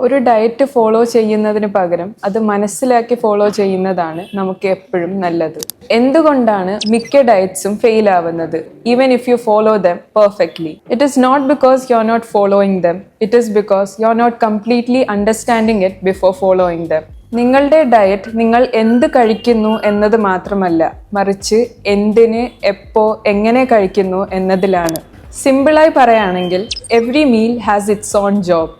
ഒരു diet follow ചെയ്യുന്നതിന് പകരം അത് മനസ്സിലാക്കി ഫോളോ ചെയ്യുന്നതാണ് നമുക്ക് എപ്പോഴും നല്ലത്. എന്തുകൊണ്ടാണ് മിക്ക ഡയറ്റ്സും ഫെയിൽ ആവുന്നത്? Even if you follow them perfectly, it is not because you are not following them, it is because you are not completely understanding it before following them. നിങ്ങളുടെ ഡയറ്റ് നിങ്ങൾ എന്ത് കഴിക്കുന്നു എന്നത് മാത്രമല്ല, മറിച്ച് എന്തിന്, എപ്പോ, എങ്ങനെ കഴിക്കുന്നു എന്നതിലാണ്. സിമ്പിളായി പറയുകയാണെങ്കിൽ, every meal has it's on job.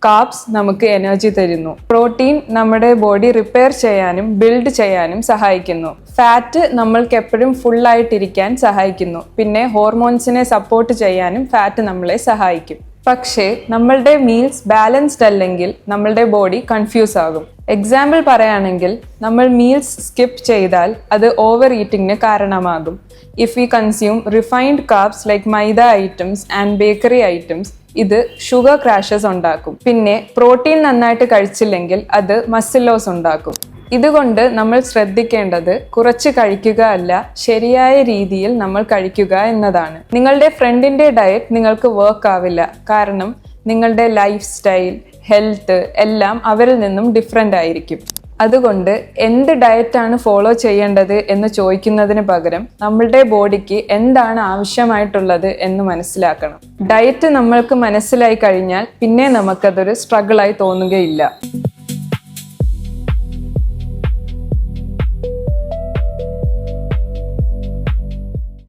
Carbs നമുക്ക് എനർജി തരുന്നു. പ്രോട്ടീൻ നമ്മുടെ ബോഡി റിപ്പയർ ചെയ്യാനും ബിൽഡ് ചെയ്യാനും സഹായിക്കുന്നു. ഫാറ്റ് നമ്മൾക്ക് എപ്പോഴും ഫുള്ളായിട്ടിരിക്കാൻ സഹായിക്കുന്നു. പിന്നെ ഹോർമോൺസിനെ സപ്പോർട്ട് ചെയ്യാനും ഫാറ്റ് നമ്മളെ സഹായിക്കും. പക്ഷേ നമ്മളുടെ മീൽസ് ബാലൻസ്ഡ് അല്ലെങ്കിൽ നമ്മളുടെ ബോഡി കൺഫ്യൂസ് ആകും. എക്സാമ്പിൾ പറയുകയാണെങ്കിൽ, നമ്മൾ മീൽസ് സ്കിപ്പ് ചെയ്താൽ അത് ഓവർ ഈറ്റിംഗിന് കാരണമാകും. If we consume refined carbs like maida items and bakery items, ഇത് ഷുഗർ ക്രാഷസ് ഉണ്ടാക്കും. പിന്നെ പ്രോട്ടീൻ നന്നായിട്ട് കഴിച്ചില്ലെങ്കിൽ അത് മസിൽ ലോസ് ഉണ്ടാക്കും. ഇതുകൊണ്ട് നമ്മൾ ശ്രദ്ധിക്കേണ്ടത് കുറച്ച് കഴിക്കുക അല്ല, ശരിയായ രീതിയിൽ നമ്മൾ കഴിക്കുക എന്നതാണ്. നിങ്ങളുടെ ഫ്രണ്ടിന്റെ ഡയറ്റ് നിങ്ങൾക്ക് വർക്ക് ആവില്ല. കാരണം നിങ്ങളുടെ ലൈഫ് സ്റ്റൈൽ, ഹെൽത്ത് എല്ലാം അവരിൽ നിന്നും ഡിഫറെൻ്റ് ആയിരിക്കും. അതുകൊണ്ട് എന്ത് ഡയറ്റാണ് ഫോളോ ചെയ്യേണ്ടത് എന്ന് ചോദിക്കുന്നതിന് പകരം നമ്മളുടെ ബോഡിക്ക് എന്താണ് ആവശ്യമായിട്ടുള്ളത് എന്ന് മനസ്സിലാക്കണം. ഡയറ്റ് നമ്മൾക്ക് മനസ്സിലായി കഴിഞ്ഞാൽ പിന്നെ നമുക്കതൊരു സ്ട്രഗിളായി തോന്നുകയില്ല.